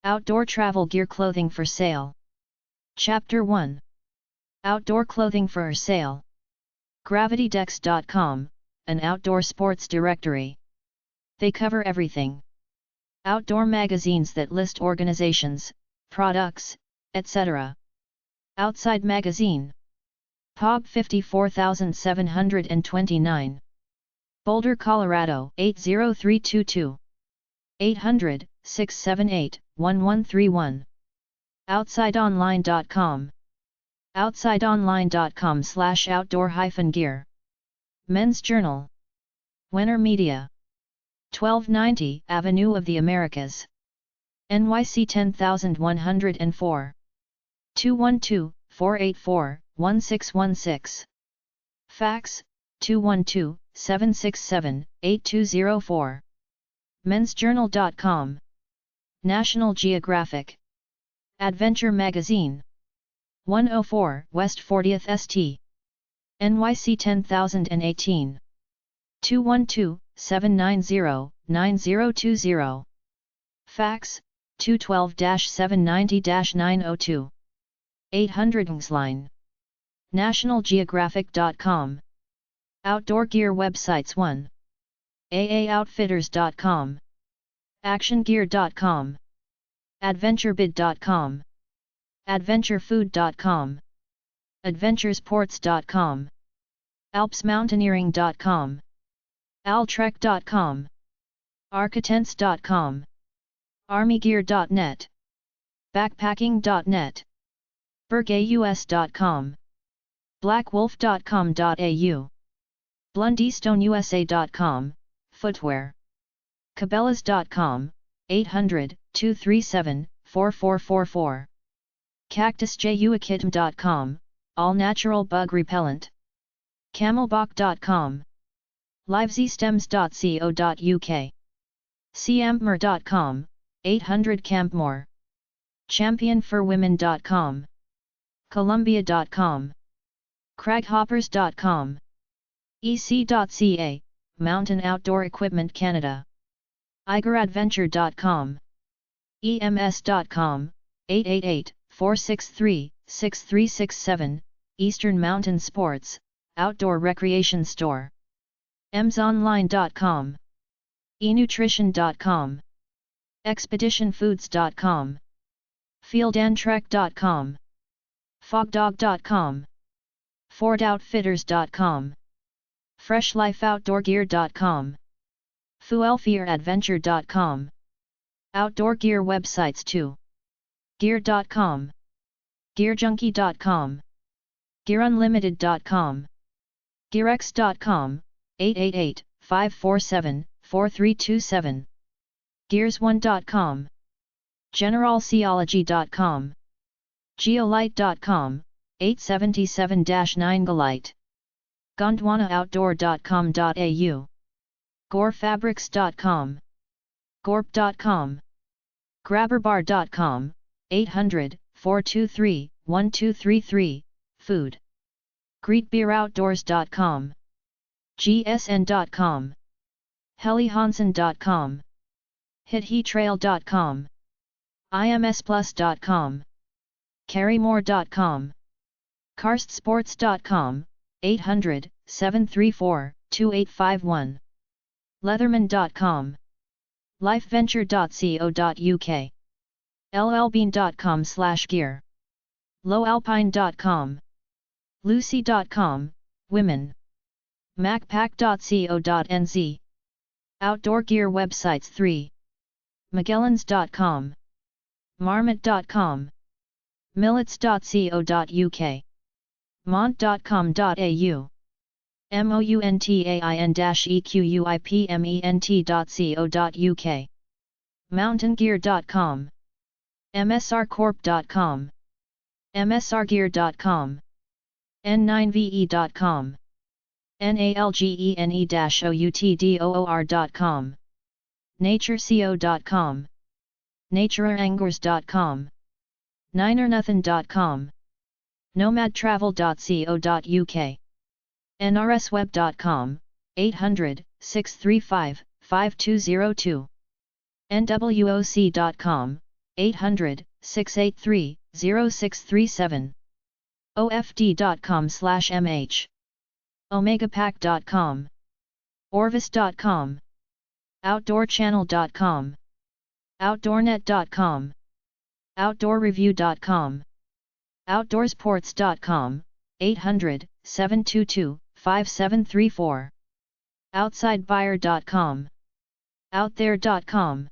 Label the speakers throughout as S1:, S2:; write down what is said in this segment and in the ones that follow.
S1: Outdoor travel gear clothing for sale. Chapter 1. Outdoor clothing for sale. GravityDex.com, an outdoor sports directory. They cover everything. Outdoor magazines that list organizations, products, etc. Outside Magazine. epub 54729. Boulder, Colorado 80322. 800-678-1131. OutsideOnline.com. OutsideOnline.com/outdoor-gear. Men's Journal. Wenner Media. 1290 Avenue of the Americas. NYC 10104. 212-484-1616. Fax, 212-767-8204. mensjournal.com. National Geographic. Adventure Magazine. 104 West 40th St. NYC 10018. 212-790-9020. Fax, 212-790-902. 800 line. nationalgeographic.com. Outdoor gear websites 1. aaoutfitters.com. actiongear.com. adventurebid.com. adventurefood.com. adventuresports.com. alpsmountaineering.com. altrek.com. architects.com. armygear.net. backpacking.net. burgaus.com. blackwolf.com.au. blundystone.usa.com, footwear. cabela's.com, 800-237-4444. cactusjuikitim.com, all-natural bug repellent. camelbach.com. livesestems.co.uk. campmore.com, 800 Campmore. championforwomen.com. columbia.com. craghoppers.com. ec.ca, Mountain Outdoor Equipment Canada. igeradventure.com. ems.com, 888-463-6367, Eastern Mountain Sports, Outdoor Recreation Store. emsonline.com. enutrition.com. expeditionfoods.com. fieldandtrek.com. fogdog.com. fordoutfitters.com. freshlifeoutdoorgear.com. fuelfearadventure.com. Outdoor gear websites 2. gear.com. gearjunkie.com. gearunlimited.com. gearx.com, 888-547-4327. gears1.com. generalseology.com. geolite.com, 877-9 Golite. gondwanaoutdoor.com.au. gorefabrics.com. gorp.com. grabberbar.com, 800-423-1233, food. greetbeeroutdoors.com. gsn.com. hellyhansen.com. hithetrail.com. imsplus.com. carrymore.com. karstsports.com, 800-734-2851. leatherman.com. lifeventure.co.uk. llbean.com/gear. lowalpine.com. lucy.com, women. macpac.co.nz. Outdoor gear websites 3. magellans.com. marmot.com. millets.co.uk. mont.com.au. mountain-equipment.co.uk. mountaingear.com. msrcorp.com. msrgear.com. n9ve.com. nalgene-outdoor.com. natureco.com. natureangers.com. ninernothing.com. nomadtravel.co.uk. nrsweb.com, 800-635-5202. nwoc.com, 800-683-0637. ofd.com/mh. omegapack.com. orvis.com. outdoorchannel.com. outdoornet.com. outdoorreview.com. outdoorsports.com, 800-722-5734. outsidebuyer.com. outthere.com.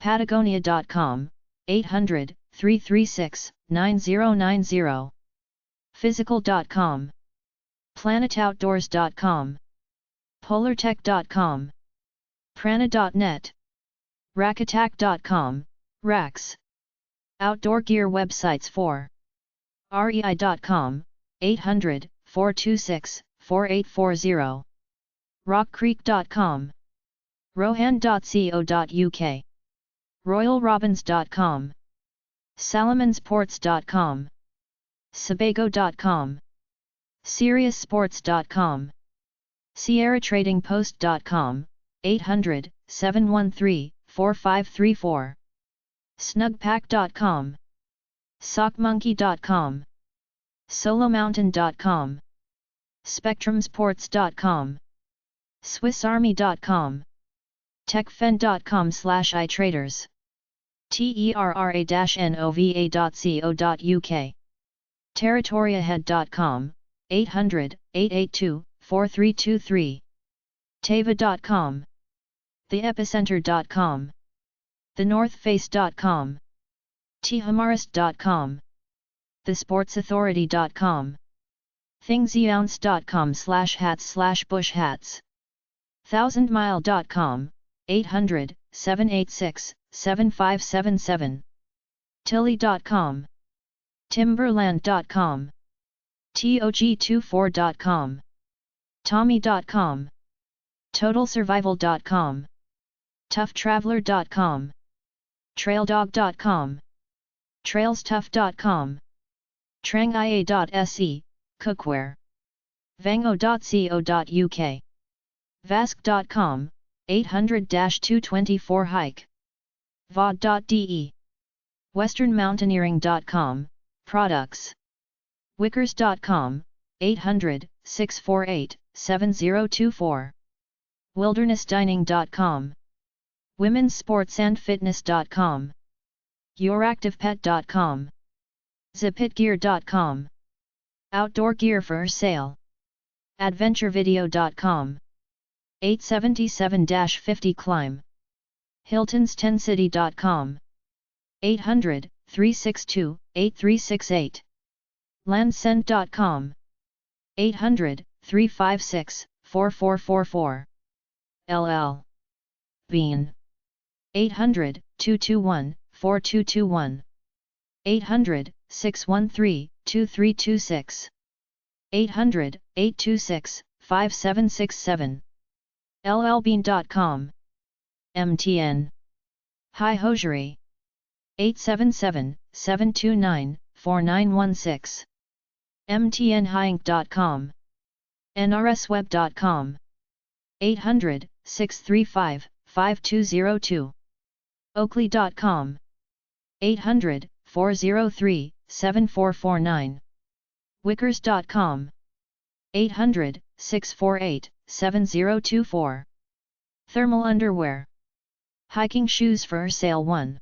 S1: patagonia.com, 800-336-9090. physical.com. planetoutdoors.com. polartech.com. prana.net. rackattack.com, racks. Outdoor gear websites for rei.com, 800-426-4840. rockcreek.com. rohan.co.uk. royalrobins.com. salamonsports.com. sebago.com. seriousports.com. sierratradingpost.com, 800-713-4534. snugpack.com. sockmonkey.com. solomountain.com. spectrumsports.com. swissarmy.com. techfen.com/itraders. terra-nova.co.uk. territoriahead.com, 800-882-4323. teva.com. theepicenter.com. thenorthface.com. thamarist.com. thesportsauthority.com. thingsounce.com/hats/bush-hats. thousandmile.com, 800-786-7577. tilly.com. timberland.com. tog24.com. tommy.com. totalsurvival.com. toughtraveler.com. traildog.com. trailstuff.com. trangia.se, cookware. vango.co.uk. vask.com, 800-224-hike. vod.de. westernmountaineering.com, products. wickers.com, 800-648-7024. wildernessdining.com. womenssportsandfitness.com. youractivepet.com. zipitgear.com. outdoor gear for sale. adventurevideo.com. 877-50 climb. hiltons10city.com. 800-362-8368. landsend.com. 800-356-4444. LL Bean. 800-221-4221. 800-613-2326. 800-826-5767. llbean.com. MTN. High Hosiery. 877-729-4916. mtnhighink.com. nrsweb.com. 800-635-5202. oakley.com. 800-403-7449. wickers.com. 800-648-7024. Thermal underwear. Hiking shoes for sale 1.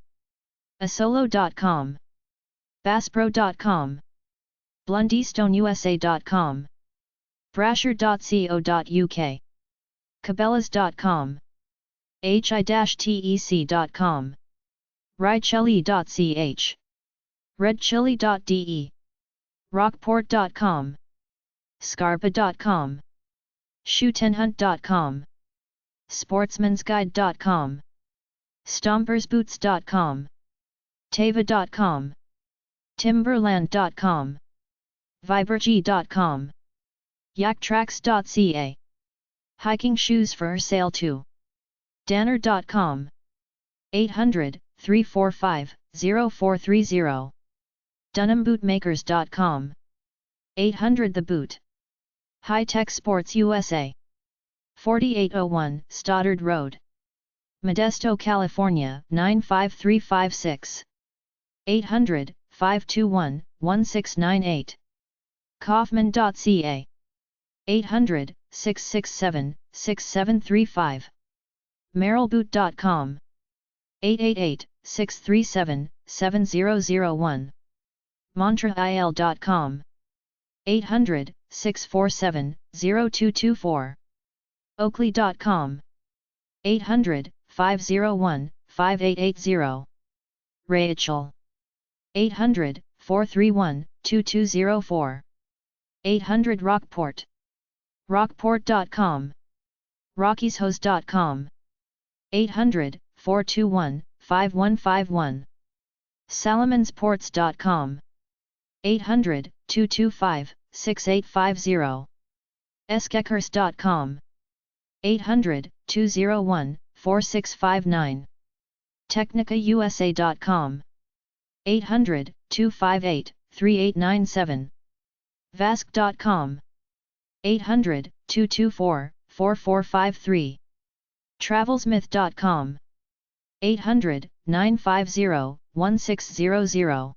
S1: asolo.com. basspro.com. blundystoneusa.com. brasher.co.uk. cabela's.com. hi-tec.com. rychili.ch. redchili.de. rockport.com. scarpa.com. shoetenhunt.com. sportsmansguide.com. stompersboots.com. teva.com. timberland.com. viberg.com. yaktrax.ca. hiking shoes for sale 2. danner.com. 800-345-0430. dunhambootmakers.com. 800 The Boot. High-Tech Sports USA. 4801 Stoddard Road. Modesto, California 95356. 800-521-1698. Kaufman.ca 800-667-6735. Merrillboot.com 888-637-7001. Montreal.com 800-647-0224. Oakley.com 800-501-5880. Rachel 800-431-2204. 800 Rockport. Rockport.com. RockiesHose.com 800-421-5151. SalomonSports.com 800-225-6850. Eskekers.com 800-201-4659. TechnicaUSA.com 800-258-3897. Vask.com 800-224-4453. Travelsmith.com 800-950-1600.